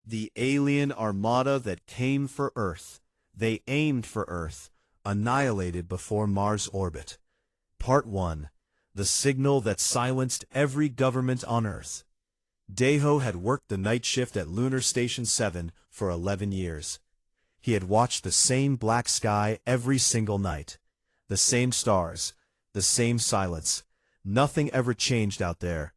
The alien armada that came for Earth. They aimed for Earth, annihilated before Mars' orbit. Part 1. The signal that silenced every government on Earth. Daeho had worked the night shift at Lunar Station 7 for 11 years. He had watched the same black sky every single night. The same stars, the same silence. Nothing ever changed out there.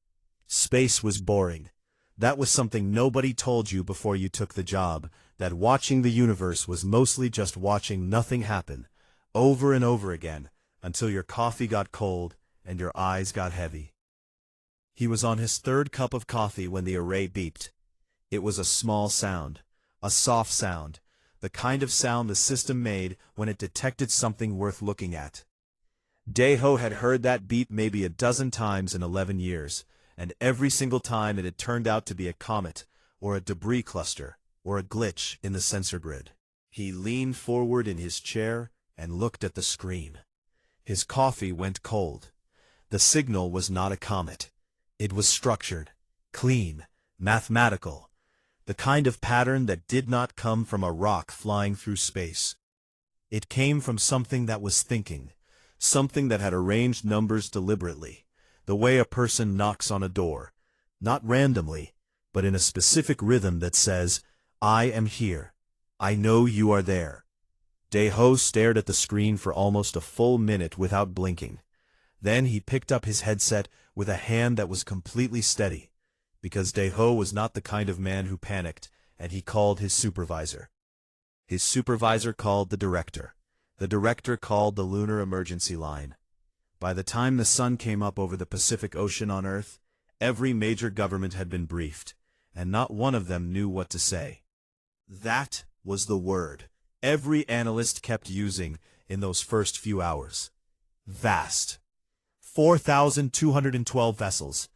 Space was boring. That was something nobody told you before you took the job, that watching the universe was mostly just watching nothing happen, over and over again, until your coffee got cold and your eyes got heavy. He was on his third cup of coffee when the array beeped. It was a small sound, a soft sound, the kind of sound the system made when it detected something worth looking at. Daeho had heard that beep maybe a dozen times in 11 years, and every single time it had turned out to be a comet, or a debris cluster, or a glitch in the sensor grid. He leaned forward in his chair and looked at the screen. His coffee went cold. The signal was not a comet. It was structured, clean, mathematical, the kind of pattern that did not come from a rock flying through space. It came from something that was thinking, something that had arranged numbers deliberately, the way a person knocks on a door, not randomly, but in a specific rhythm that says, "I am here. I know you are there." Daeho stared at the screen for almost a full minute without blinking. Then he picked up his headset with a hand that was completely steady, because Daeho was not the kind of man who panicked, and he called his supervisor. His supervisor called the director. The director called the lunar emergency line. By the time the sun came up over the Pacific Ocean on Earth, every major government had been briefed, and not one of them knew what to say. That was the word every analyst kept using in those first few hours. Vast. 4,212 vessels.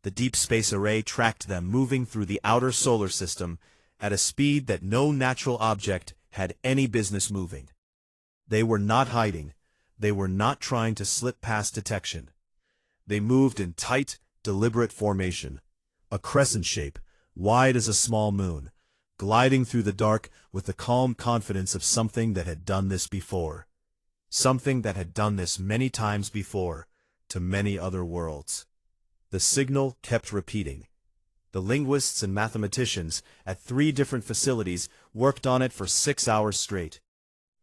The deep space array tracked them moving through the outer solar system at a speed that no natural object had any business moving. They were not hiding. They were not trying to slip past detection. They moved in tight, deliberate formation, a crescent shape, wide as a small moon, gliding through the dark with the calm confidence of something that had done this before. Something that had done this many times before, to many other worlds. The signal kept repeating. The linguists and mathematicians at 3 different facilities worked on it for 6 hours straight.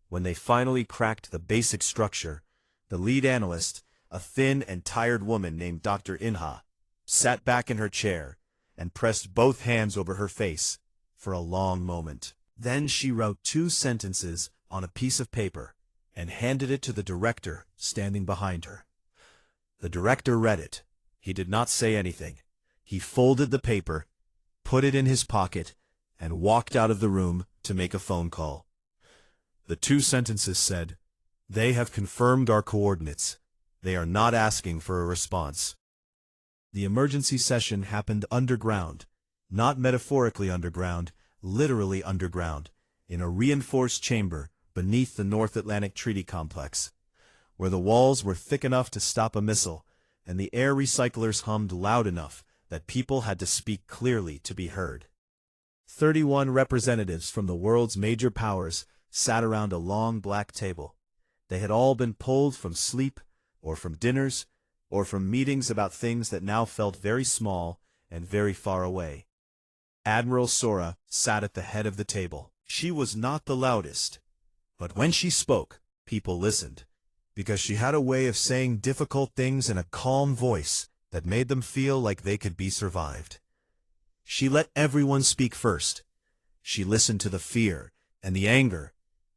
When they finally cracked the basic structure, the lead analyst, a thin and tired woman named Dr. Inha, sat back in her chair and pressed both hands over her face for a long moment. Then she wrote 2 sentences on a piece of paper and handed it to the director standing behind her. The director read it. He did not say anything. He folded the paper, put it in his pocket, and walked out of the room to make a phone call. The 2 sentences said, "They have confirmed our coordinates. They are not asking for a response." The emergency session happened underground, not metaphorically underground, literally underground, in a reinforced chamber beneath the North Atlantic Treaty Complex, where the walls were thick enough to stop a missile, and the air recyclers hummed loud enough that people had to speak clearly to be heard. 31 representatives from the world's major powers sat around a long black table. They had all been pulled from sleep, or from dinners, or from meetings about things that now felt very small and very far away. Admiral Sora sat at the head of the table. She was not the loudest, but when she spoke, people listened, because she had a way of saying difficult things in a calm voice that made them feel like they could be survived. She let everyone speak first. She listened to the fear and the anger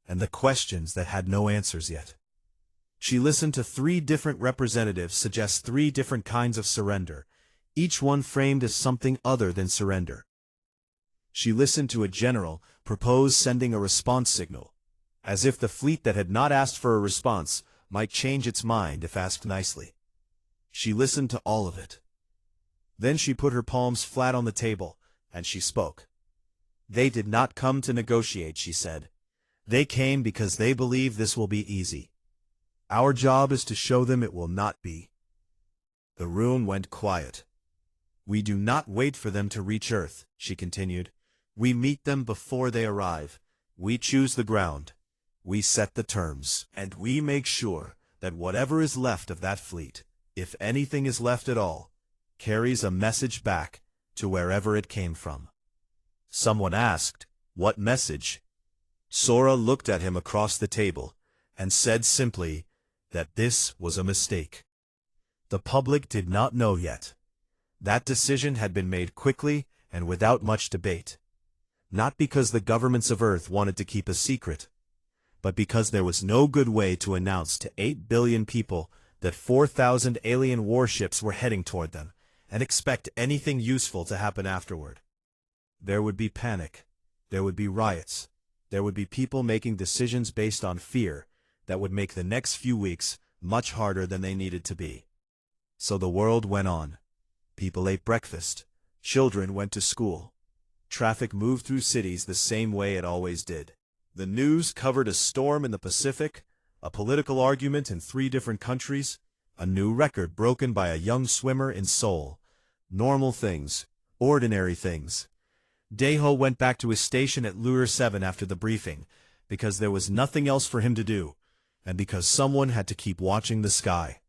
and the questions that had no answers yet. She listened to 3 different representatives suggest 3 different kinds of surrender, each one framed as something other than surrender. She listened to a general propose sending a response signal, as if the fleet that had not asked for a response might change its mind if asked nicely. She listened to all of it. Then she put her palms flat on the table, and she spoke. "They did not come to negotiate," she said. "They came because they believe this will be easy. Our job is to show them it will not be." The room went quiet. "We do not wait for them to reach Earth," she continued. We meet them before they arrive. We choose the ground. We set the terms. And we make sure that whatever is left of that fleet, if anything is left at all, carries a message back to wherever it came from. Someone asked, "What message?" Sora looked at him across the table and said simply that this was a mistake. The public did not know yet. That decision had been made quickly and without much debate. Not because the governments of Earth wanted to keep a secret, but because there was no good way to announce to 8 billion people that 4,000 alien warships were heading toward them, and expect anything useful to happen afterward. There would be panic. There would be riots. There would be people making decisions based on fear that would make the next few weeks much harder than they needed to be. So the world went on. People ate breakfast. Children went to school. Traffic moved through cities the same way it always did. The news covered a storm in the Pacific, a political argument in 3 different countries, a new record broken by a young swimmer in Seoul. Normal things. Ordinary things. Daeho went back to his station at Lure 7 after the briefing, because there was nothing else for him to do, and because someone had to keep watching the sky.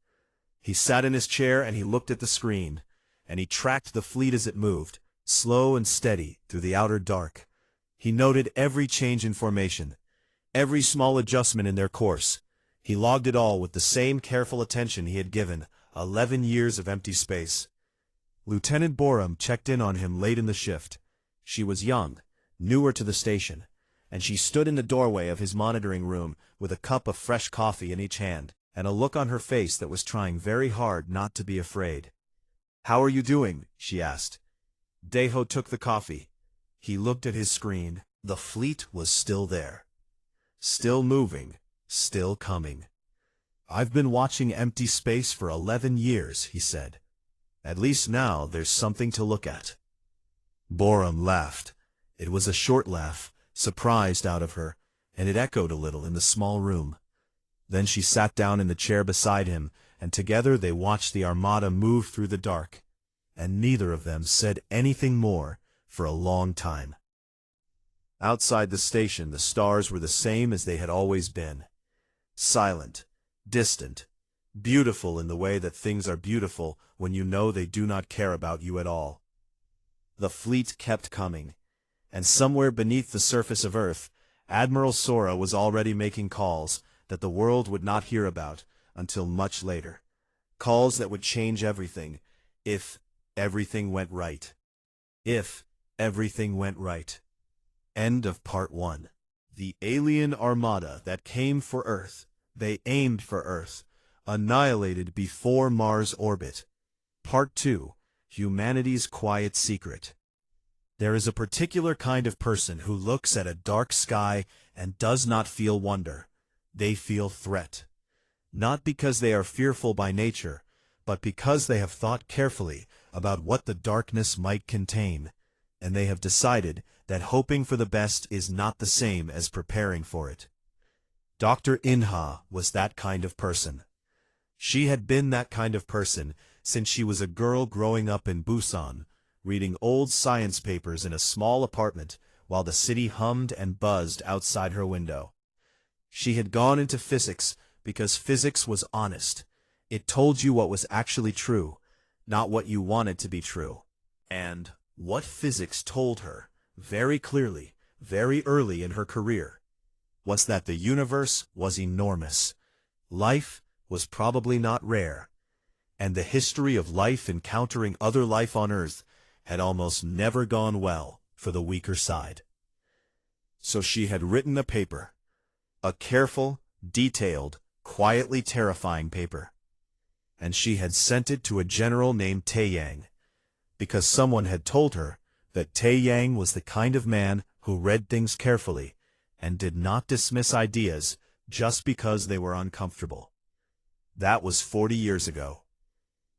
He sat in his chair and he looked at the screen, and he tracked the fleet as it moved, slow and steady, through the outer dark. He noted every change in formation, every small adjustment in their course. He logged it all with the same careful attention he had given 11 years of empty space. Lieutenant Borum checked in on him late in the shift. She was young, newer to the station, and she stood in the doorway of his monitoring room with a cup of fresh coffee in each hand, and a look on her face that was trying very hard not to be afraid. "How are you doing?" she asked. Daeho took the coffee. He looked at his screen. The fleet was still there. Still moving, still coming. "I've been watching empty space for 11 years, he said. "At least now there's something to look at." Borum laughed. It was a short laugh, surprised out of her, and it echoed a little in the small room. Then she sat down in the chair beside him, and together they watched the Armada move through the dark, and neither of them said anything more for a long time. Outside the station, the stars were the same as they had always been. Silent, distant, beautiful in the way that things are beautiful when you know they do not care about you at all. The fleet kept coming, and somewhere beneath the surface of Earth, Admiral Sora was already making calls that the world would not hear about until much later. Calls that would change everything, if everything went right. If everything went right. End of Part 1. The alien armada that came for Earth. They aimed for Earth. Annihilated before Mars orbit. Part 2. Humanity's quiet secret. There is a particular kind of person who looks at a dark sky and does not feel wonder. They feel threat. Not because they are fearful by nature, but because they have thought carefully about what the darkness might contain, and they have decided that hoping for the best is not the same as preparing for it. Dr. Inha was that kind of person. She had been that kind of person since she was a girl growing up in Busan, reading old science papers in a small apartment while the city hummed and buzzed outside her window. She had gone into physics because physics was honest. It told you what was actually true, not what you wanted to be true. And what physics told her, very clearly, very early in her career, was that the universe was enormous. Life was probably not rare, and the history of life encountering other life on Earth had almost never gone well for the weaker side. So she had written a paper, a careful, detailed, quietly terrifying paper, and she had sent it to a general named Taeyang, because someone had told her that Taeyang was the kind of man who read things carefully and did not dismiss ideas just because they were uncomfortable. That was 40 years ago.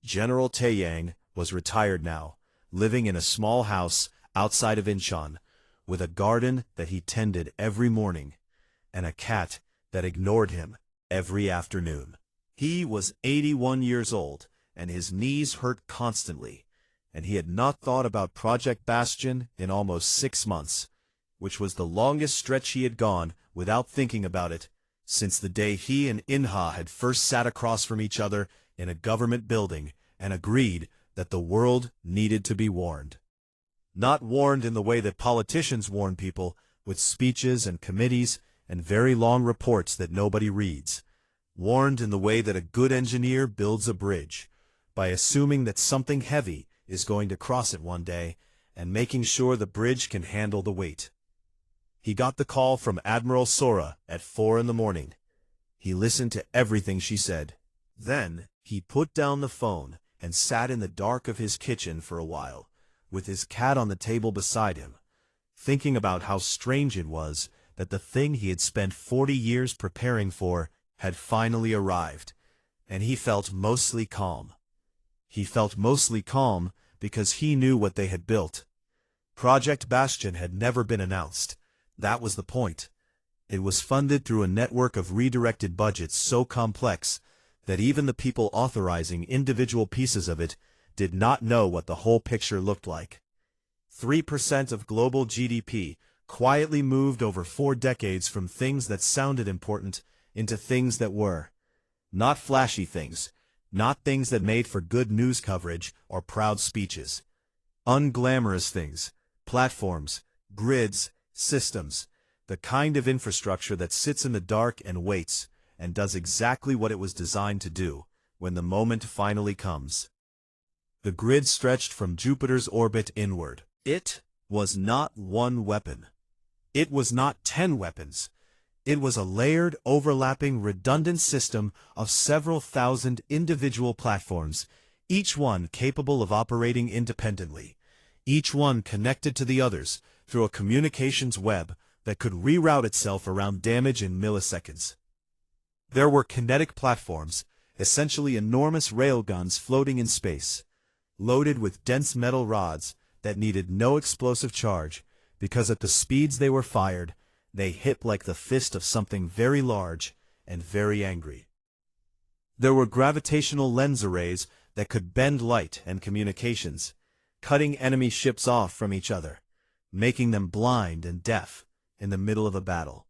General Taeyang was retired now, living in a small house outside of Incheon, with a garden that he tended every morning, and a cat that ignored him every afternoon. He was 81 years old, and his knees hurt constantly, and he had not thought about Project Bastion in almost 6 months. which was the longest stretch he had gone without thinking about it, since the day he and Inha had first sat across from each other in a government building and agreed that the world needed to be warned. Not warned in the way that politicians warn people, with speeches and committees and very long reports that nobody reads. Warned in the way that a good engineer builds a bridge, by assuming that something heavy is going to cross it one day and making sure the bridge can handle the weight. He got the call from Admiral Sora at 4 in the morning. He listened to everything she said. Then he put down the phone and sat in the dark of his kitchen for a while, with his cat on the table beside him, thinking about how strange it was that the thing he had spent 40 years preparing for had finally arrived, and he felt mostly calm. He felt mostly calm because he knew what they had built. Project Bastion had never been announced. That was the point. It was funded through a network of redirected budgets so complex that even the people authorizing individual pieces of it did not know what the whole picture looked like. 3% of global GDP quietly moved over 4 decades from things that sounded important into things that were. Not flashy things, not things that made for good news coverage or proud speeches. Unglamorous things, platforms, grids, systems, the kind of infrastructure that sits in the dark and waits and does exactly what it was designed to do when the moment finally comes. The grid stretched from Jupiter's orbit inward. It was not one weapon. It was not 10 weapons. It was a layered, overlapping, redundant system of several thousand individual platforms, each one capable of operating independently, each one connected to the others through a communications web that could reroute itself around damage in milliseconds. There were kinetic platforms, essentially enormous railguns floating in space, loaded with dense metal rods that needed no explosive charge, because at the speeds they were fired, they hit like the fist of something very large and very angry. There were gravitational lens arrays that could bend light and communications, cutting enemy ships off from each other, making them blind and deaf in the middle of a battle.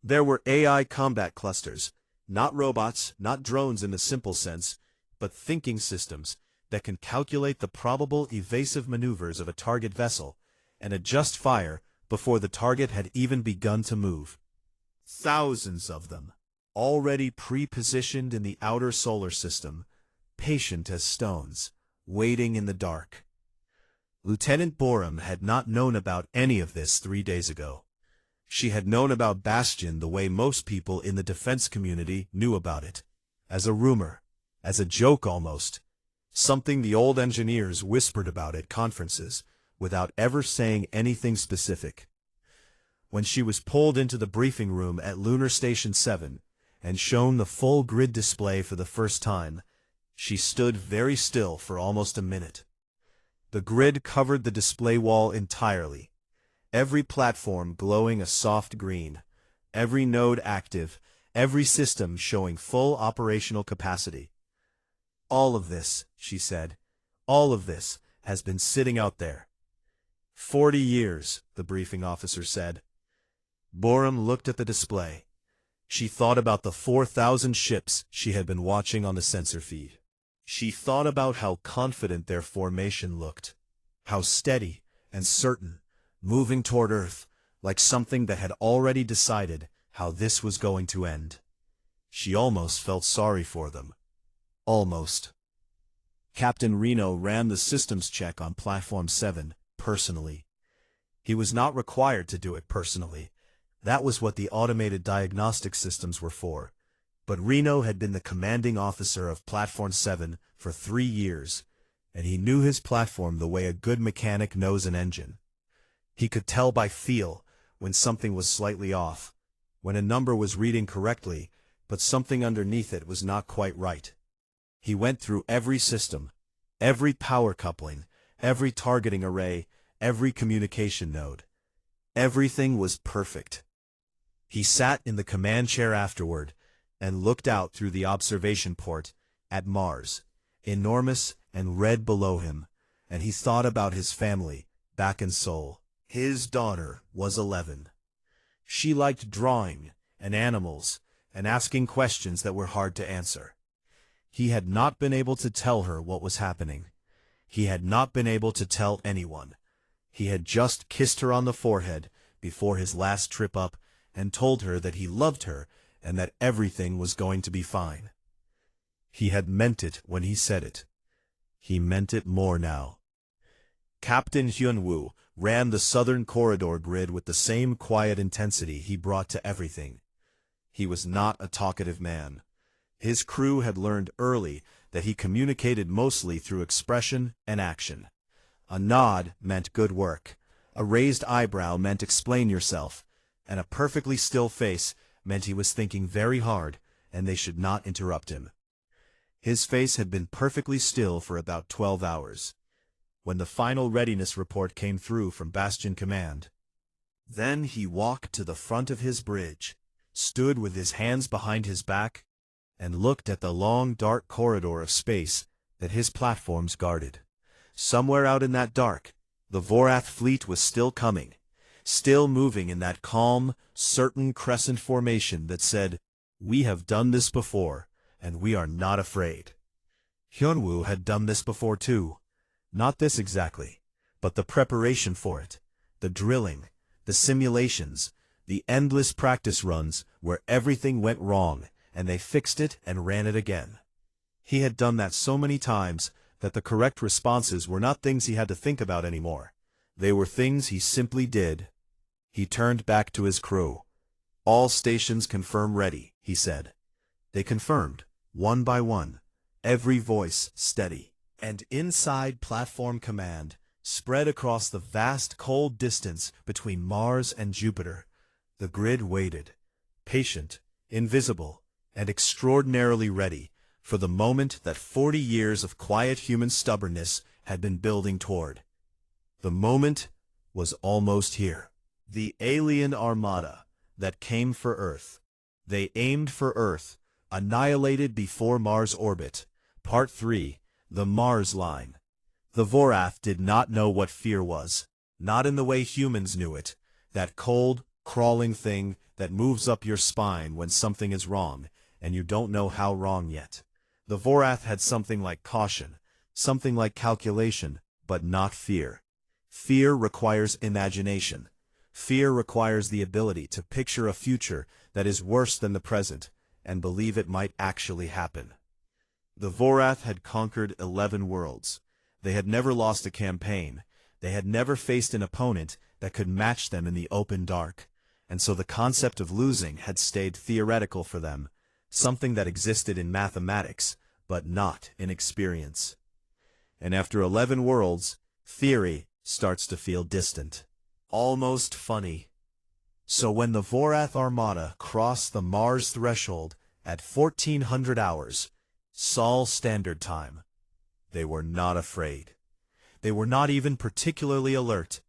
There were AI combat clusters, not robots, not drones in the simple sense, but thinking systems that can calculate the probable evasive maneuvers of a target vessel and adjust fire before the target had even begun to move. Thousands of them, already pre-positioned in the outer solar system, patient as stones, waiting in the dark. Lieutenant Borum had not known about any of this 3 days ago. She had known about Bastion the way most people in the defense community knew about it, as a rumor, as a joke almost, something the old engineers whispered about at conferences, without ever saying anything specific. When she was pulled into the briefing room at Lunar Station 7 and shown the full grid display for the first time, she stood very still for almost a minute. The grid covered the display wall entirely, every platform glowing a soft green, every node active, every system showing full operational capacity. All of this, she said, all of this has been sitting out there. 40 years, the briefing officer said. Borum looked at the display. She thought about the 4,000 ships she had been watching on the sensor feed. She thought about how confident their formation looked, how steady and certain, moving toward Earth, like something that had already decided how this was going to end. She almost felt sorry for them. Almost. Captain Reno ran the systems check on Platform 7, personally. He was not required to do it personally. That was what the automated diagnostic systems were for. But Reno had been the commanding officer of Platform 7 for 3 years, and he knew his platform the way a good mechanic knows an engine. He could tell by feel when something was slightly off, when a number was reading correctly, but something underneath it was not quite right. He went through every system, every power coupling, every targeting array, every communication node. Everything was perfect. He sat in the command chair afterward and looked out through the observation port at Mars, enormous and red below him, and he thought about his family back in Seoul, His daughter was 11. She liked drawing, and animals, and asking questions that were hard to answer. He had not been able to tell her what was happening. He had not been able to tell anyone. He had just kissed her on the forehead before his last trip up and told her that he loved her and that everything was going to be fine. He had meant it when he said it. He meant it more now. Captain Hyunwoo ran the southern corridor grid with the same quiet intensity he brought to everything. He was not a talkative man. His crew had learned early that he communicated mostly through expression and action. A nod meant good work, a raised eyebrow meant explain yourself, and a perfectly still face meant he was thinking very hard and they should not interrupt him. His face had been perfectly still for about 12 hours. When the final readiness report came through from Bastion Command, then he walked to the front of his bridge, stood with his hands behind his back, and looked at the long dark corridor of space that his platforms guarded. Somewhere out in that dark, the Vorath fleet was still coming, still moving in that calm, certain crescent formation that said, "We have done this before, and we are not afraid." Hyunwoo had done this before too. Not this exactly, but the preparation for it, the drilling, the simulations, the endless practice runs where everything went wrong and they fixed it and ran it again. He had done that so many times that the correct responses were not things he had to think about anymore. They were things he simply did. He turned back to his crew. "All stations confirm ready," he said. They confirmed, one by one, every voice steady. And inside Platform Command, spread across the vast cold distance between Mars and Jupiter, the grid waited, patient, invisible, and extraordinarily ready for the moment that 40 years of quiet human stubbornness had been building toward. The moment was almost here. The alien Armada that came for Earth. They aimed for Earth, annihilated before Mars orbit. Part 3, the Mars Line. The Vorath did not know what fear was, not in the way humans knew it, that cold, crawling thing that moves up your spine when something is wrong, and you don't know how wrong yet. The Vorath had something like caution, something like calculation, but not fear. Fear requires imagination. Fear requires the ability to picture a future that is worse than the present, and believe it might actually happen. The Vorath had conquered 11 worlds. They had never lost a campaign. They had never faced an opponent that could match them in the open dark, and so the concept of losing had stayed theoretical for them, something that existed in mathematics, but not in experience. And after 11 worlds, theory starts to feel distant, almost funny. So when the Vorath Armada crossed the Mars threshold at 1400 hours, Sol Standard Time, they were not afraid. They were not even particularly alert.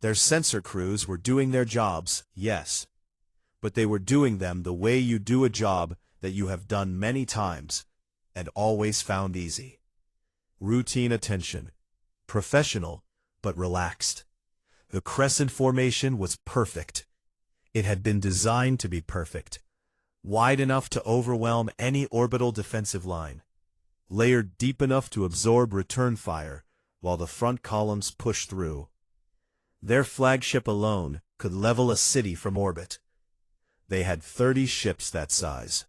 Their sensor crews were doing their jobs, yes, but they were doing them the way you do a job that you have done many times and always found easy. Routine attention, professional but relaxed. The crescent formation was perfect. It had been designed to be perfect, wide enough to overwhelm any orbital defensive line, layered deep enough to absorb return fire while the front columns pushed through. Their flagship alone could level a city from orbit. They had 30 ships that size.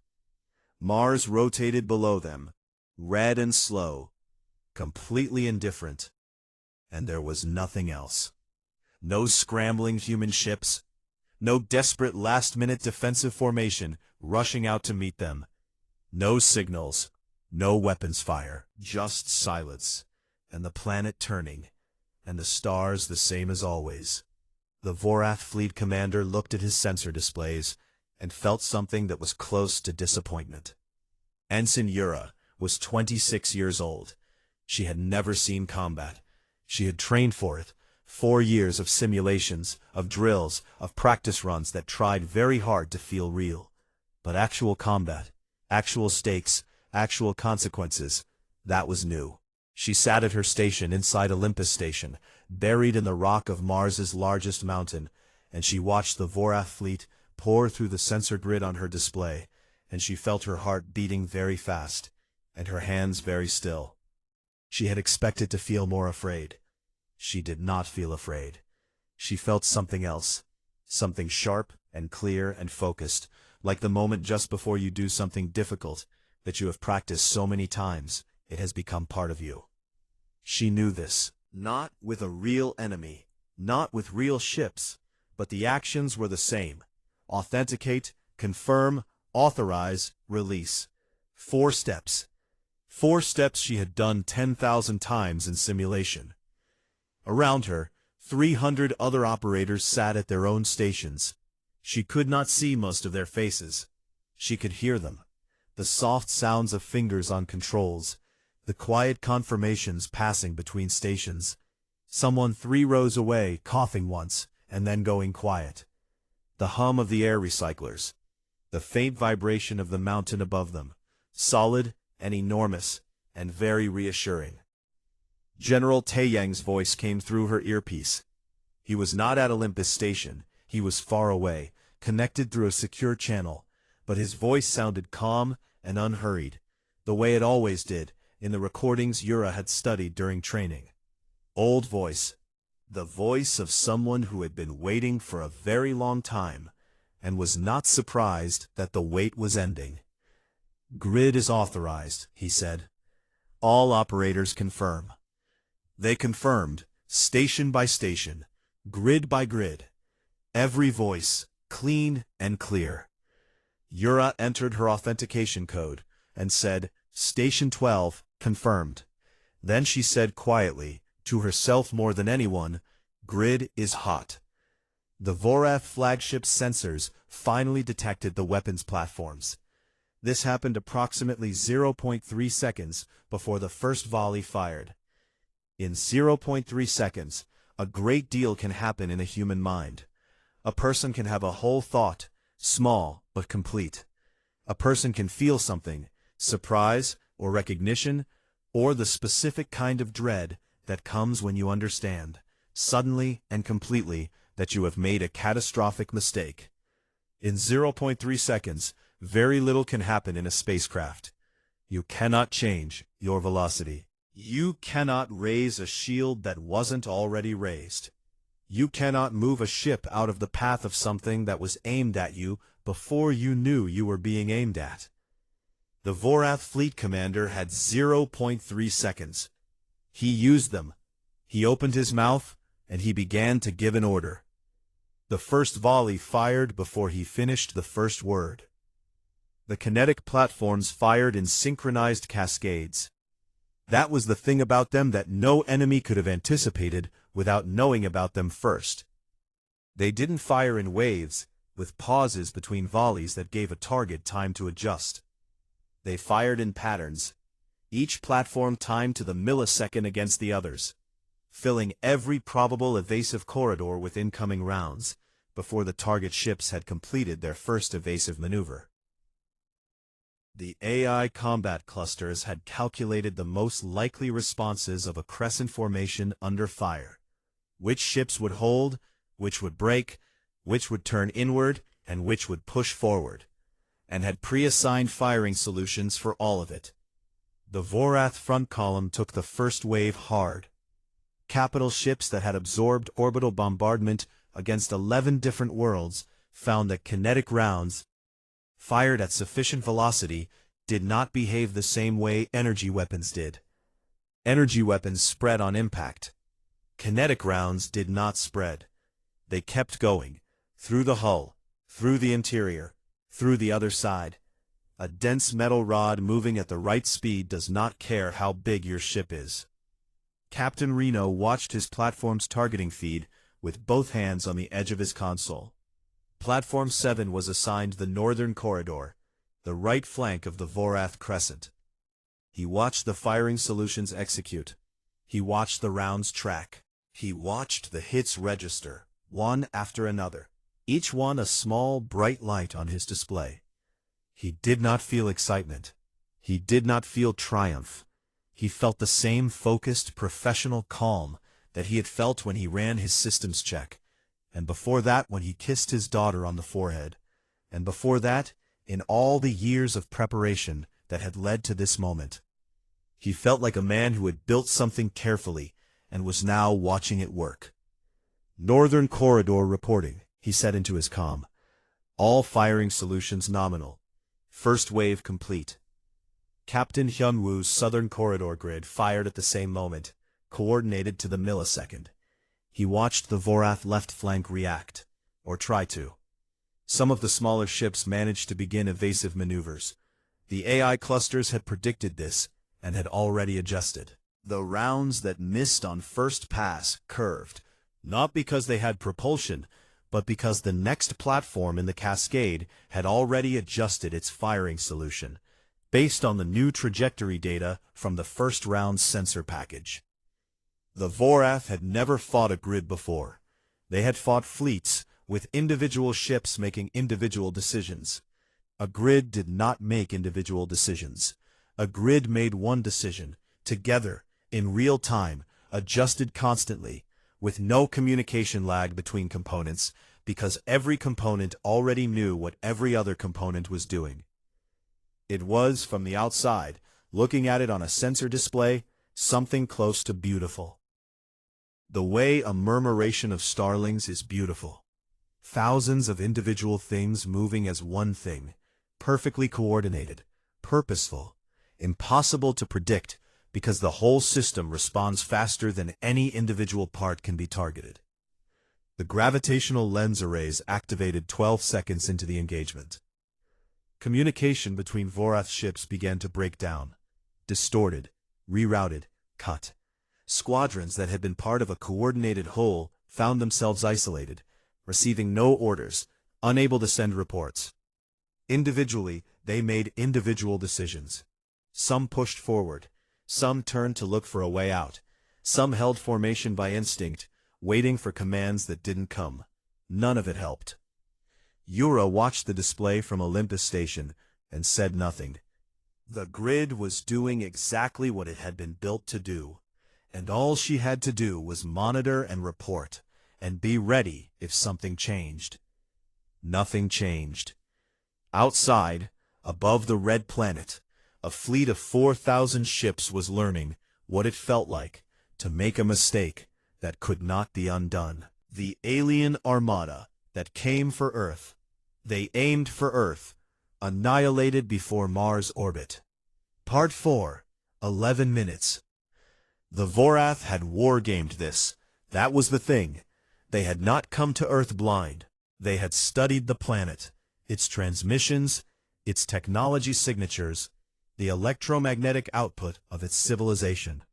Mars rotated below them, red and slow, completely indifferent. And there was nothing else. No scrambling human ships, no desperate last-minute defensive formation rushing out to meet them. No signals, no weapons fire, just silence, and the planet turning, and the stars the same as always. The Vorath fleet commander looked at his sensor displays and felt something that was close to disappointment. Ensign Yura was 26 years old. She had never seen combat. She had trained for it. 4 years of simulations, of drills, of practice runs that tried very hard to feel real. But actual combat, actual stakes, actual consequences, that was new. She sat at her station inside Olympus Station, buried in the rock of Mars's largest mountain, and she watched the Vorath fleet pour through the sensor grid on her display, and she felt her heart beating very fast, and her hands very still. She had expected to feel more afraid. She did not feel afraid. She felt something else, something sharp and clear and focused, like the moment just before you do something difficult that you have practiced so many times, it has become part of you. She knew this, not with a real enemy, not with real ships, but the actions were the same. Authenticate, confirm, authorize, release. 4 steps. 4 steps she had done 10,000 times in simulation. Around her, 300 other operators sat at their own stations. She could not see most of their faces. She could hear them. The soft sounds of fingers on controls, the quiet confirmations passing between stations. Someone 3 rows away coughing once, and then going quiet. The hum of the air recyclers. The faint vibration of the mountain above them, solid and enormous, and very reassuring. General Taeyang's voice came through her earpiece. He was not at Olympus Station, he was far away, connected through a secure channel, but his voice sounded calm and unhurried, the way it always did in the recordings Yura had studied during training. Old voice. The voice of someone who had been waiting for a very long time, and was not surprised that the wait was ending. Grid is authorized, he said. All operators confirm. They confirmed, station by station, grid by grid. Every voice, clean and clear. Yura entered her authentication code, and said, Station 12, confirmed. Then she said quietly, to herself more than anyone, Grid is hot. The Vorath flagship sensors finally detected the weapons platforms. This happened approximately 0.3 seconds before the first volley fired. In 0.3 seconds, a great deal can happen in a human mind. A person can have a whole thought, small but complete. A person can feel something, surprise or recognition, or the specific kind of dread that comes when you understand, suddenly and completely, that you have made a catastrophic mistake. In 0.3 seconds, very little can happen in a spacecraft. You cannot change your velocity. You cannot raise a shield that wasn't already raised. You cannot move a ship out of the path of something that was aimed at you before you knew you were being aimed at. The Vorath fleet commander had 0.3 seconds. He used them. He opened his mouth, and he began to give an order. The first volley fired before he finished the first word. The kinetic platforms fired in synchronized cascades. That was the thing about them that no enemy could have anticipated without knowing about them first. They didn't fire in waves, with pauses between volleys that gave a target time to adjust. They fired in patterns, each platform timed to the millisecond against the others, filling every probable evasive corridor with incoming rounds, before the target ships had completed their first evasive maneuver. The AI combat clusters had calculated the most likely responses of a crescent formation under fire. Which ships would hold, which would break, which would turn inward, and which would push forward, and had pre-assigned firing solutions for all of it. The Vorath front column took the first wave hard. Capital ships that had absorbed orbital bombardment against 11 different worlds found that kinetic rounds, fired at sufficient velocity, did not behave the same way energy weapons did. Energy weapons spread on impact. Kinetic rounds did not spread. They kept going, through the hull, through the interior, through the other side. A dense metal rod moving at the right speed does not care how big your ship is. Captain Reno watched his platform's targeting feed with both hands on the edge of his console. Platform 7 was assigned the northern corridor, the right flank of the Vorath crescent. He watched the firing solutions execute. He watched the rounds track. He watched the hits register, one after another, each one a small, bright light on his display. He did not feel excitement. He did not feel triumph. He felt the same focused, professional calm that he had felt when he ran his systems check, and before that when he kissed his daughter on the forehead, and before that in all the years of preparation that had led to this moment. He felt like a man who had built something carefully and was now watching it work. "Northern Corridor reporting," he said into his comm. "All firing solutions nominal. First wave complete." Captain Hyunwoo's Southern Corridor grid fired at the same moment, coordinated to the millisecond. He watched the Vorath left flank react, or try to. Some of the smaller ships managed to begin evasive maneuvers. The AI clusters had predicted this and had already adjusted. The rounds that missed on first pass curved, not because they had propulsion, but because the next platform in the cascade had already adjusted its firing solution, based on the new trajectory data from the first round's sensor package. The Vorath had never fought a grid before. They had fought fleets, with individual ships making individual decisions. A grid did not make individual decisions. A grid made one decision, together, in real time, adjusted constantly, with no communication lag between components, because every component already knew what every other component was doing. It was, from the outside, looking at it on a sensor display, something close to beautiful. The way a murmuration of starlings is beautiful. Thousands of individual things moving as one thing, perfectly coordinated, purposeful, impossible to predict, because the whole system responds faster than any individual part can be targeted. The gravitational lens arrays activated 12 seconds into the engagement. Communication between Vorath ships began to break down, distorted, rerouted, cut. Squadrons that had been part of a coordinated whole found themselves isolated, receiving no orders, unable to send reports. Individually, they made individual decisions. Some pushed forward, some turned to look for a way out, some held formation by instinct, waiting for commands that didn't come. None of it helped. Yura watched the display from Olympus Station and said nothing. The grid was doing exactly what it had been built to do, and all she had to do was monitor and report, and be ready if something changed. Nothing changed. Outside, above the red planet, a fleet of 4,000 ships was learning what it felt like to make a mistake that could not be undone. The alien Armada that came for Earth. They aimed for Earth, annihilated before Mars orbit. Part 4, 11 minutes. The Vorath had wargamed this. That was the thing. They had not come to Earth blind. They had studied the planet, its transmissions, its technology signatures, the electromagnetic output of its civilization.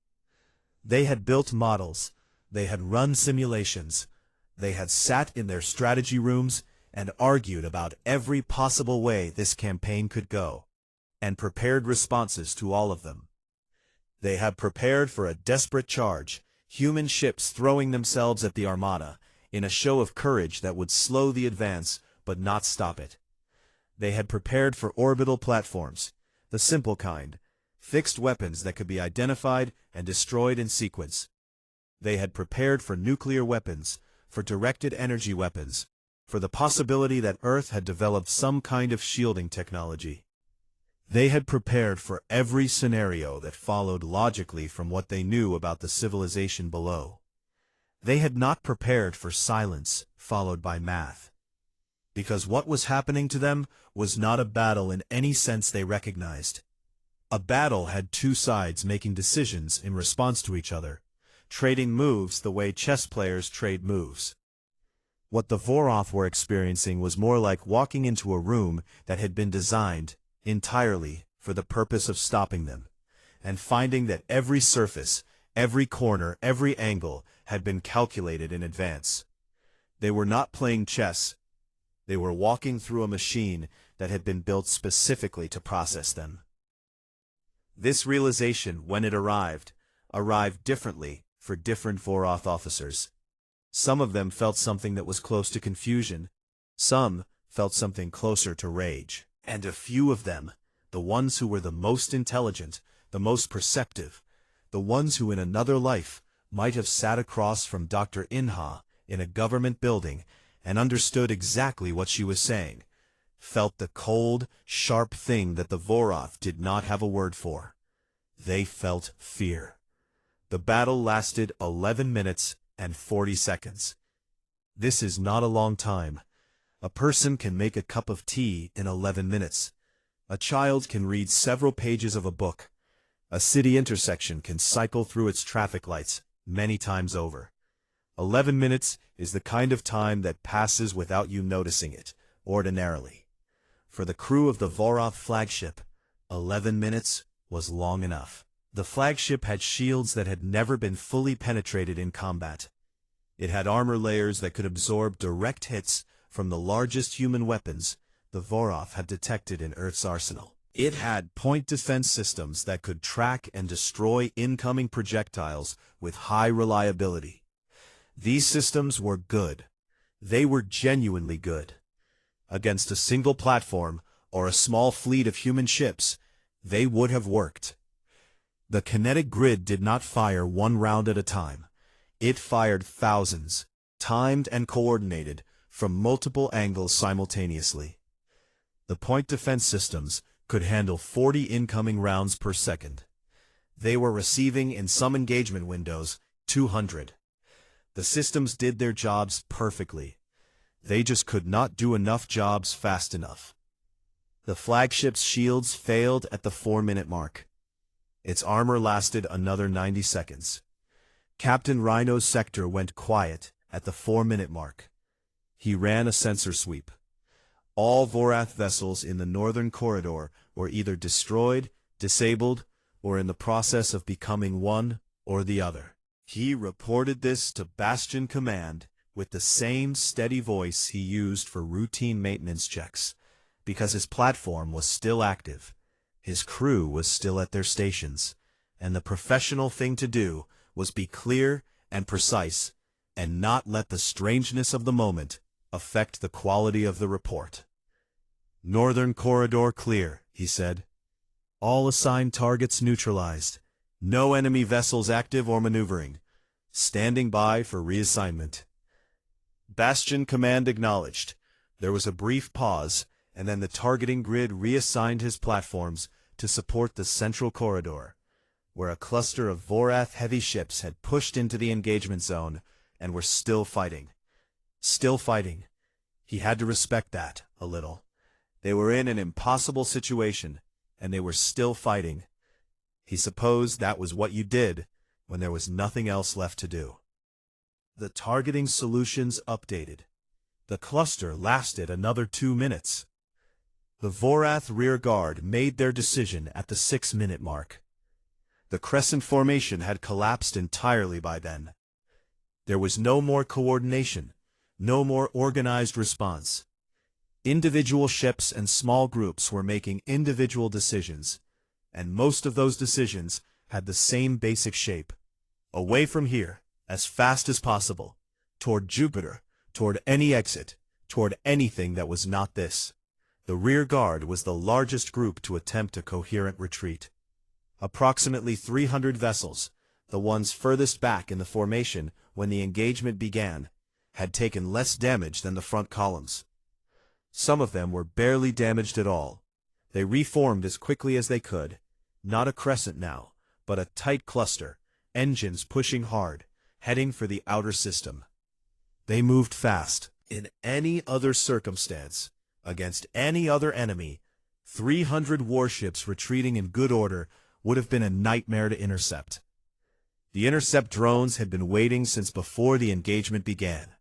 They had built models. They had run simulations. They had sat in their strategy rooms and argued about every possible way this campaign could go, and prepared responses to all of them. They had prepared for a desperate charge, human ships throwing themselves at the Armada, in a show of courage that would slow the advance but not stop it. They had prepared for orbital platforms, the simple kind, fixed weapons that could be identified and destroyed in sequence. They had prepared for nuclear weapons, for directed energy weapons, for the possibility that Earth had developed some kind of shielding technology. They had prepared for every scenario that followed logically from what they knew about the civilization below. They had not prepared for silence followed by math, because what was happening to them was not a battle in any sense they recognized. A battle had two sides making decisions in response to each other, trading moves the way chess players trade moves. What the Vorath were experiencing was more like walking into a room that had been designed entirely for the purpose of stopping them, and finding that every surface, every corner, every angle had been calculated in advance. They were not playing chess. They were walking through a machine that had been built specifically to process them. This realization, when it arrived differently for different Vorath officers. Some of them felt something that was close to confusion. Some felt something closer to rage. And a few of them, the ones who were the most intelligent, the most perceptive, the ones who in another life might have sat across from Dr. Inha in a government building and understood exactly what she was saying, felt the cold, sharp thing that the Vorath did not have a word for. They felt fear. The battle lasted 11 minutes and 40 seconds. This is not a long time. A person can make a cup of tea in 11 minutes. A child can read several pages of a book. A city intersection can cycle through its traffic lights many times over. 11 minutes is the kind of time that passes without you noticing it, ordinarily. For the crew of the Vorath flagship, 11 minutes was long enough. The flagship had shields that had never been fully penetrated in combat. It had armor layers that could absorb direct hits from the largest human weapons the Vorath had detected in Earth's arsenal. It had point defense systems that could track and destroy incoming projectiles with high reliability. These systems were good. They were genuinely good. Against a single platform or a small fleet of human ships, they would have worked. The kinetic grid did not fire one round at a time. It fired thousands, timed and coordinated, from multiple angles simultaneously. The point defense systems could handle 40 incoming rounds per second. They were receiving, in some engagement windows, 200. The systems did their jobs perfectly. They just could not do enough jobs fast enough. The flagship's shields failed at the 4-minute mark. Its armor lasted another 90 seconds. Captain Rhino's sector went quiet at the 4-minute mark. He ran a sensor sweep. All Vorath vessels in the northern corridor were either destroyed, disabled, or in the process of becoming one or the other. He reported this to Bastion Command with the same steady voice he used for routine maintenance checks, because his platform was still active. His crew was still at their stations, and the professional thing to do was be clear and precise, and not let the strangeness of the moment affect the quality of the report. "Northern corridor clear," he said. "All assigned targets neutralized. No enemy vessels active or maneuvering. Standing by for reassignment." Bastion Command acknowledged. There was a brief pause, and then the targeting grid reassigned his platforms to support the central corridor, where a cluster of Vorath heavy ships had pushed into the engagement zone and were still fighting. Still fighting. He had to respect that, a little. They were in an impossible situation, and they were still fighting. He supposed that was what you did when there was nothing else left to do. The targeting solutions updated. The cluster lasted another 2 minutes. The Vorath rear guard made their decision at the 6-minute mark. The crescent formation had collapsed entirely by then. There was no more coordination, no more organized response. Individual ships and small groups were making individual decisions, and most of those decisions had the same basic shape. Away from here, as fast as possible, toward Jupiter, toward any exit, toward anything that was not this. The rear guard was the largest group to attempt a coherent retreat. Approximately 300 vessels, the ones furthest back in the formation when the engagement began, had taken less damage than the front columns. Some of them were barely damaged at all. They reformed as quickly as they could, not a crescent now, but a tight cluster, engines pushing hard, heading for the outer system. They moved fast. In any other circumstance, against any other enemy, 300 warships retreating in good order would have been a nightmare to intercept. The intercept drones had been waiting since before the engagement began.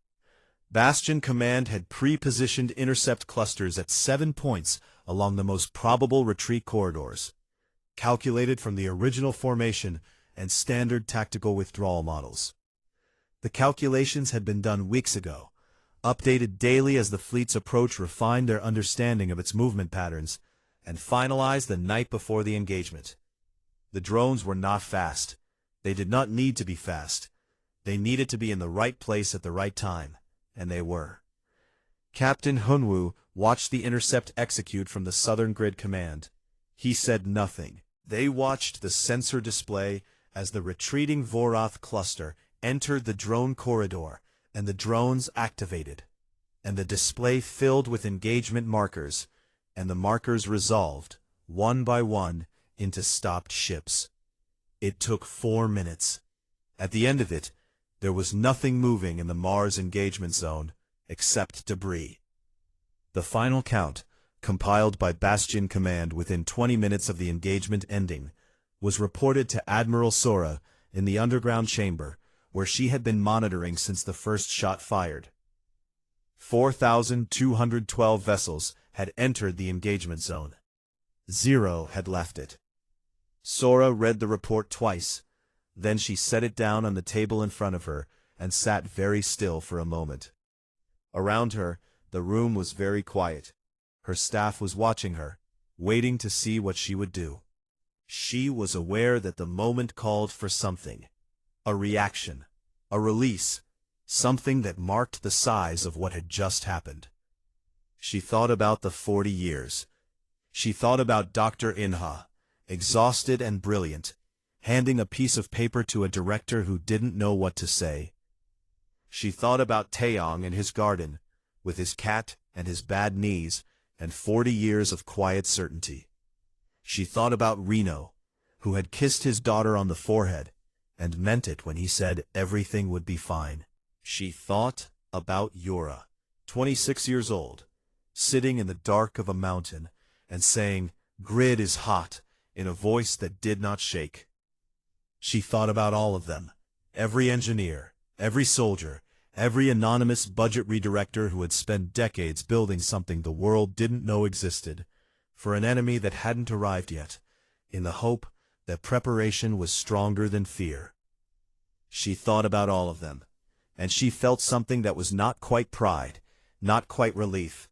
Bastion Command had pre-positioned intercept clusters at 7 points along the most probable retreat corridors, calculated from the original formation and standard tactical withdrawal models. The calculations had been done weeks ago, updated daily as the fleet's approach refined their understanding of its movement patterns, and finalized the night before the engagement. The drones were not fast. They did not need to be fast. They needed to be in the right place at the right time, and they were. Captain Hunwu watched the intercept execute from the Southern Grid Command. He said nothing. They watched the sensor display as the retreating Vorath cluster entered the drone corridor and the drones activated, and the display filled with engagement markers, and the markers resolved, one by one, into stopped ships. It took 4 minutes. At the end of it, there was nothing moving in the Mars engagement zone, except debris. The final count, compiled by Bastion Command within 20 minutes of the engagement ending, was reported to Admiral Sora in the underground chamber, where she had been monitoring since the first shot fired. 4,212 vessels had entered the engagement zone. 0 had left it. Sora read the report twice. Then she set it down on the table in front of her and sat very still for a moment. Around her, the room was very quiet. Her staff was watching her, waiting to see what she would do. She was aware that the moment called for something. A reaction. A release. Something that marked the size of what had just happened. She thought about the 40 years. She thought about Dr. Inha, exhausted and brilliant, handing a piece of paper to a director who didn't know what to say. She thought about Taeyong in his garden, with his cat and his bad knees, and 40 years of quiet certainty. She thought about Reno, who had kissed his daughter on the forehead, and meant it when he said everything would be fine. She thought about Yura, 26 years old, sitting in the dark of a mountain, and saying, "Grid is hot," in a voice that did not shake. She thought about all of them, every engineer, every soldier, every anonymous budget redirector who had spent decades building something the world didn't know existed, for an enemy that hadn't arrived yet, in the hope that preparation was stronger than fear. She thought about all of them, and she felt something that was not quite pride, not quite relief,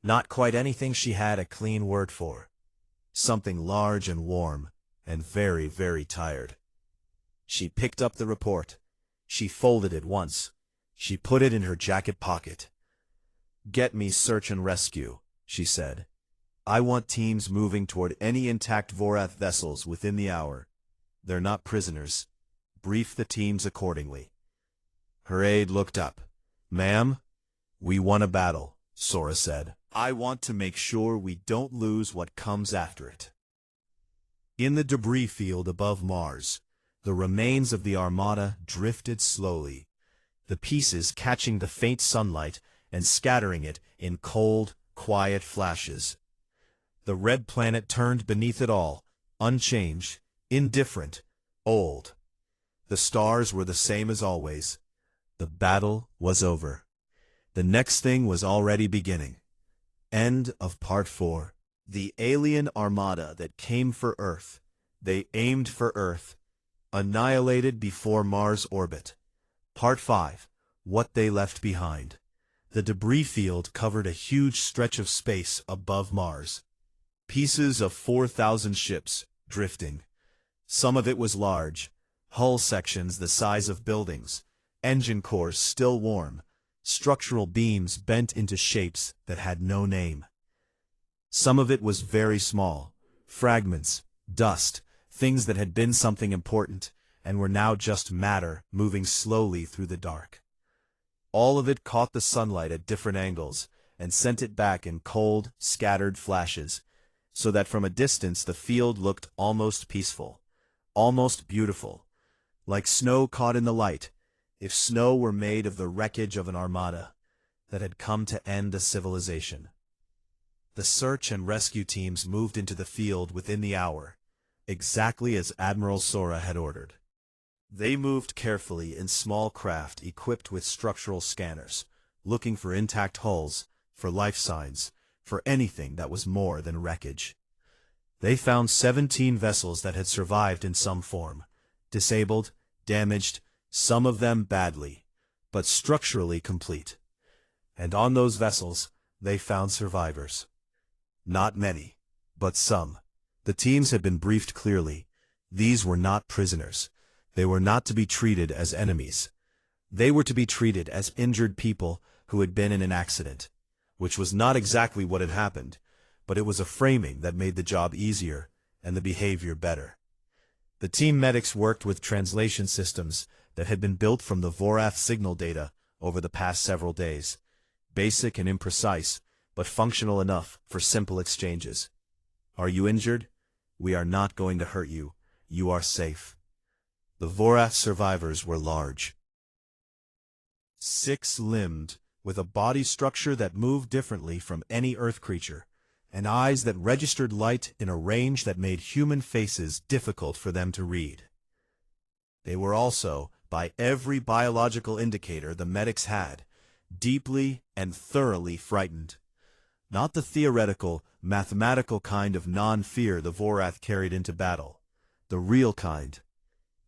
not quite anything she had a clean word for. Something large and warm, and very, very tired. She picked up the report. She folded it once. She put it in her jacket pocket. "Get me search and rescue," she said. "I want teams moving toward any intact Vorath vessels within the hour. They're not prisoners. Brief the teams accordingly." Her aide looked up. "Ma'am, we won a battle," Sora said. "I want to make sure we don't lose what comes after it." In the debris field above Mars, the remains of the Armada drifted slowly, the pieces catching the faint sunlight and scattering it in cold, quiet flashes. The red planet turned beneath it all, unchanged, indifferent, old. The stars were the same as always. The battle was over. The next thing was already beginning. End of Part 4. The alien armada that came for Earth. They aimed for Earth. Annihilated before Mars orbit. Part 5. What they left behind. The debris field covered a huge stretch of space above Mars. Pieces of 4,000 ships, drifting. Some of it was large, hull sections the size of buildings, engine cores still warm, structural beams bent into shapes that had no name. Some of it was very small, fragments, dust, things that had been something important, and were now just matter moving slowly through the dark. All of it caught the sunlight at different angles, and sent it back in cold, scattered flashes, so that from a distance the field looked almost peaceful, almost beautiful, like snow caught in the light, if snow were made of the wreckage of an armada that had come to end a civilization. The search and rescue teams moved into the field within the hour, exactly as Admiral Sora had ordered. They moved carefully in small craft equipped with structural scanners, looking for intact hulls, for life signs, for anything that was more than wreckage. They found 17 vessels that had survived in some form, disabled, damaged, some of them badly, but structurally complete. And on those vessels, they found survivors. Not many, but some. The teams had been briefed clearly. These were not prisoners. They were not to be treated as enemies. They were to be treated as injured people who had been in an accident, which was not exactly what had happened, but it was a framing that made the job easier and the behavior better. The team medics worked with translation systems that had been built from the Vorath signal data over the past several days. Basic and imprecise, but functional enough for simple exchanges. "Are you injured? We are not going to hurt you. You are safe." The Vorath survivors were large, six-limbed, with a body structure that moved differently from any Earth creature, and eyes that registered light in a range that made human faces difficult for them to read. They were also, by every biological indicator the medics had, deeply and thoroughly frightened. Not the theoretical, mathematical kind of non-fear the Vorath carried into battle. The real kind.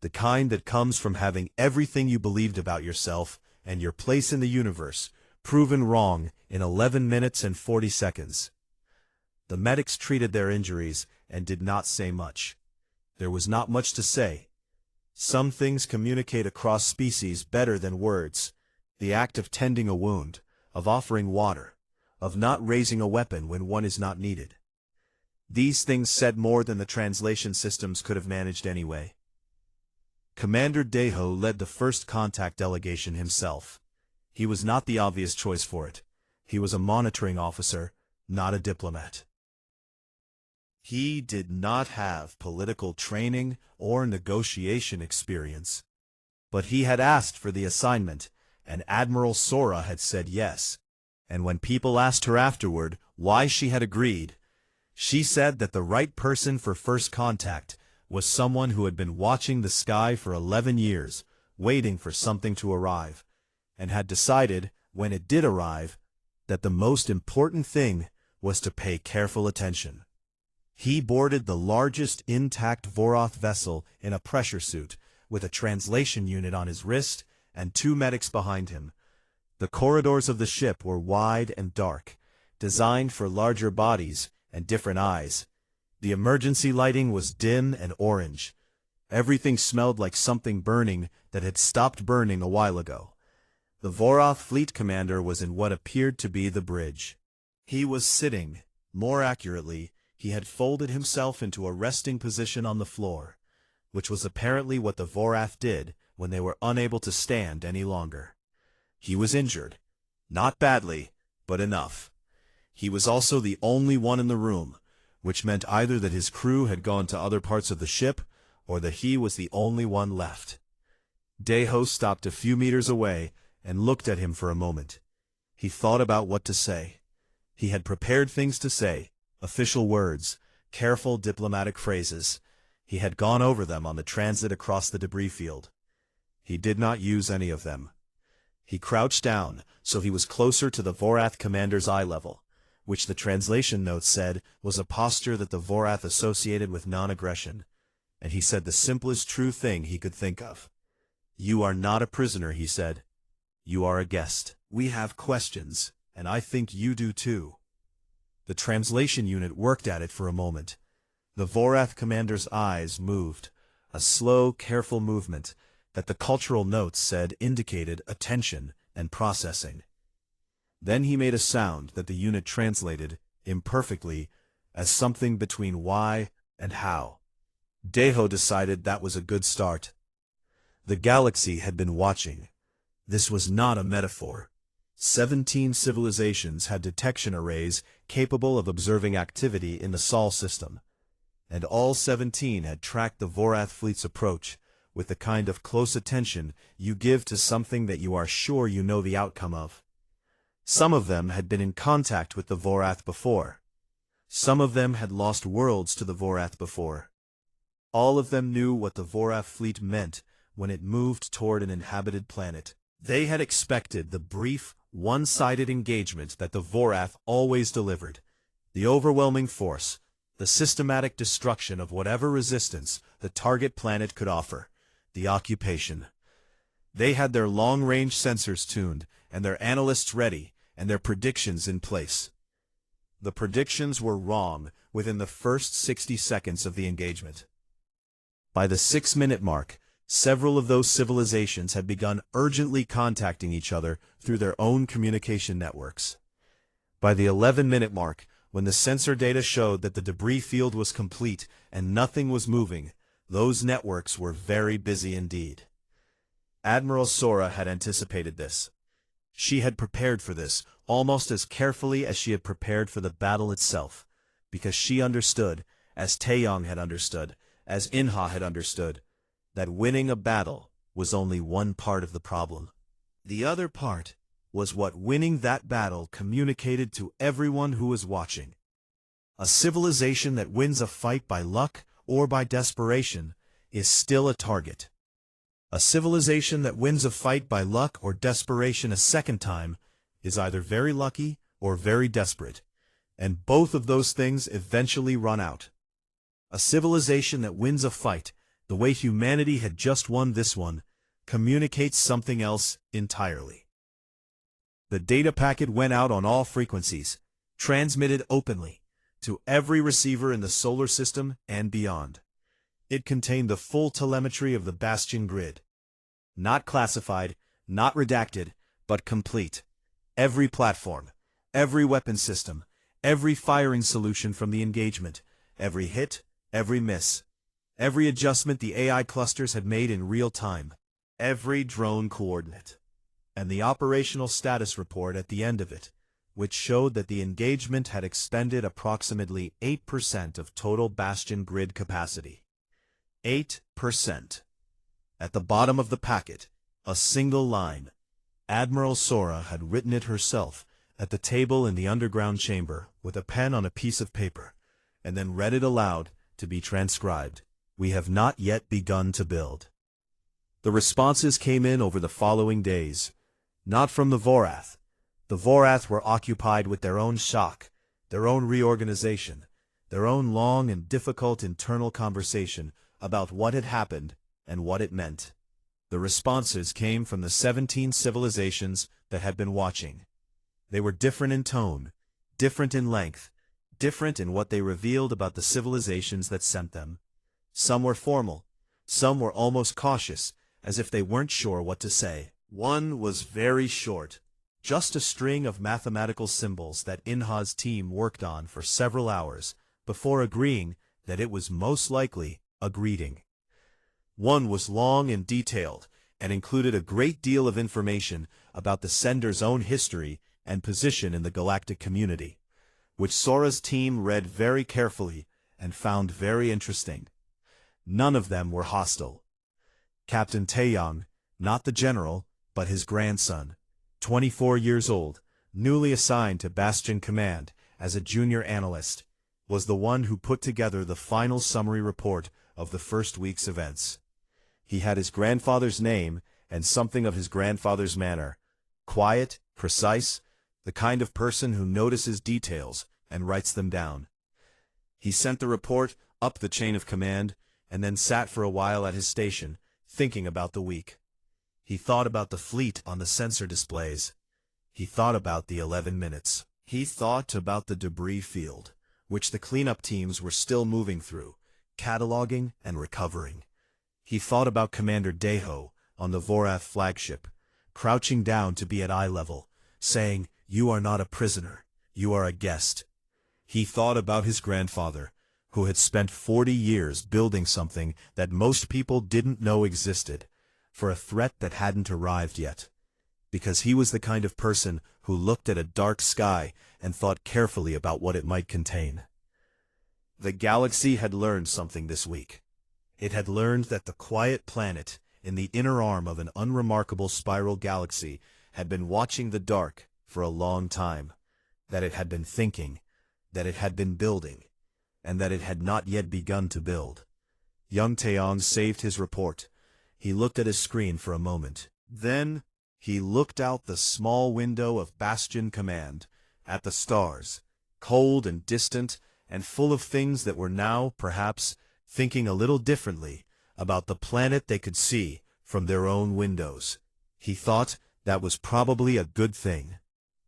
The kind that comes from having everything you believed about yourself and your place in the universe proven wrong in 11 minutes and 40 seconds. The medics treated their injuries and did not say much. There was not much to say. Some things communicate across species better than words. The act of tending a wound, of offering water, of not raising a weapon when one is not needed. These things said more than the translation systems could have managed anyway. Commander Deho led the first contact delegation himself. He was not the obvious choice for it. He was a monitoring officer, not a diplomat. He did not have political training or negotiation experience. But he had asked for the assignment, and Admiral Sora had said yes. And when people asked her afterward why she had agreed, she said that the right person for first contact was someone who had been watching the sky for 11 years, waiting for something to arrive, and had decided, when it did arrive, that the most important thing was to pay careful attention. He boarded the largest intact Vorath vessel in a pressure suit, with a translation unit on his wrist and 2 medics behind him. The corridors of the ship were wide and dark, designed for larger bodies and different eyes. The emergency lighting was dim and orange. Everything smelled like something burning that had stopped burning a while ago. The Vorath fleet commander was in what appeared to be the bridge. He was sitting. More accurately, he had folded himself into a resting position on the floor, which was apparently what the Vorath did when they were unable to stand any longer. He was injured. Not badly, but enough. He was also the only one in the room, which meant either that his crew had gone to other parts of the ship, or that he was the only one left. Deho stopped a few meters away and looked at him for a moment. He thought about what to say. He had prepared things to say, official words, careful diplomatic phrases. He had gone over them on the transit across the debris field. He did not use any of them. He crouched down, so he was closer to the Vorath commander's eye level, which the translation notes said was a posture that the Vorath associated with non-aggression, and he said the simplest true thing he could think of. "You are not a prisoner," he said. "You are a guest. We have questions, and I think you do too." The translation unit worked at it for a moment. The Vorath commander's eyes moved, a slow, careful movement that the cultural notes said indicated attention and processing. Then he made a sound that the unit translated, imperfectly, as something between why and how. Deho decided that was a good start. The galaxy had been watching. This was not a metaphor. 17 civilizations had detection arrays capable of observing activity in the Sol system, and all 17 had tracked the Vorath fleet's approach with the kind of close attention you give to something that you are sure you know the outcome of. Some of them had been in contact with the Vorath before. Some of them had lost worlds to the Vorath before. All of them knew what the Vorath fleet meant when it moved toward an inhabited planet. They had expected the brief, one-sided engagement that the Vorath always delivered, the overwhelming force, the systematic destruction of whatever resistance the target planet could offer, the occupation. They had their long-range sensors tuned, and their analysts ready, and their predictions in place. The predictions were wrong within the first 60 seconds of the engagement. By the 6-minute mark, several of those civilizations had begun urgently contacting each other through their own communication networks. By the 11-minute mark, when the sensor data showed that the debris field was complete and nothing was moving, Those networks were very busy indeed. Admiral Sora had anticipated this. She had prepared for this almost as carefully as she had prepared for the battle itself, because she understood, as Taeyong had understood, as Inha had understood, that winning a battle was only one part of the problem. The other part was what winning that battle communicated to everyone who was watching. A civilization that wins a fight by luck or by desperation is still a target. A civilization that wins a fight by luck or desperation a second time is either very lucky or very desperate, and both of those things eventually run out. A civilization that wins a fight, the way humanity had just won this one, communicates something else entirely. The data packet went out on all frequencies, transmitted openly, to every receiver in the solar system and beyond. It contained the full telemetry of the Bastion grid. Not classified, not redacted, but complete. Every platform, every weapon system, every firing solution from the engagement, every hit, every miss, every adjustment the AI clusters had made in real time, every drone coordinate, and the operational status report at the end of it, which showed that the engagement had expended approximately 8% of total Bastion grid capacity. 8%. At the bottom of the packet, a single line. Admiral Sora had written it herself at the table in the underground chamber with a pen on a piece of paper, and then read it aloud to be transcribed. We have not yet begun to build. The responses came in over the following days. Not from the Vorath. The Vorath were occupied with their own shock, their own reorganization, their own long and difficult internal conversation about what had happened and what it meant. The responses came from the 17 civilizations that had been watching. They were different in tone, different in length, different in what they revealed about the civilizations that sent them. Some were formal, some were almost cautious, as if they weren't sure what to say. One was very short, just a string of mathematical symbols that Inha's team worked on for several hours before agreeing that it was most likely a greeting. One was long and detailed and included a great deal of information about the sender's own history and position in the galactic community, which Sora's team read very carefully and found very interesting. None of them were hostile. Captain Taeyong, not the general, but his grandson, 24 years old, newly assigned to Bastion Command as a junior analyst, was the one who put together the final summary report of the first week's events. He had his grandfather's name and something of his grandfather's manner, quiet, precise, the kind of person who notices details and writes them down. He sent the report up the chain of command and then sat for a while at his station, thinking about the week. He thought about the fleet on the sensor displays. He thought about the 11 minutes. He thought about the debris field, which the cleanup teams were still moving through, cataloging and recovering. He thought about Commander Deho on the Vorath flagship, crouching down to be at eye level, saying, "You are not a prisoner, you are a guest." He thought about his grandfather, who had spent 40 years building something that most people didn't know existed, for a threat that hadn't arrived yet, because he was the kind of person who looked at a dark sky and thought carefully about what it might contain. The galaxy had learned something this week. It had learned that the quiet planet in the inner arm of an unremarkable spiral galaxy had been watching the dark for a long time, that it had been thinking, that it had been building, and that it had not yet begun to build. Young Taeyong saved his report. He looked at his screen for a moment. Then he looked out the small window of Bastion Command, at the stars, cold and distant and full of things that were now, perhaps, thinking a little differently about the planet they could see from their own windows. He thought that was probably a good thing.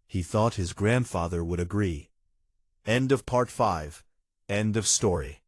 He thought his grandfather would agree. End of Part 5. End of story.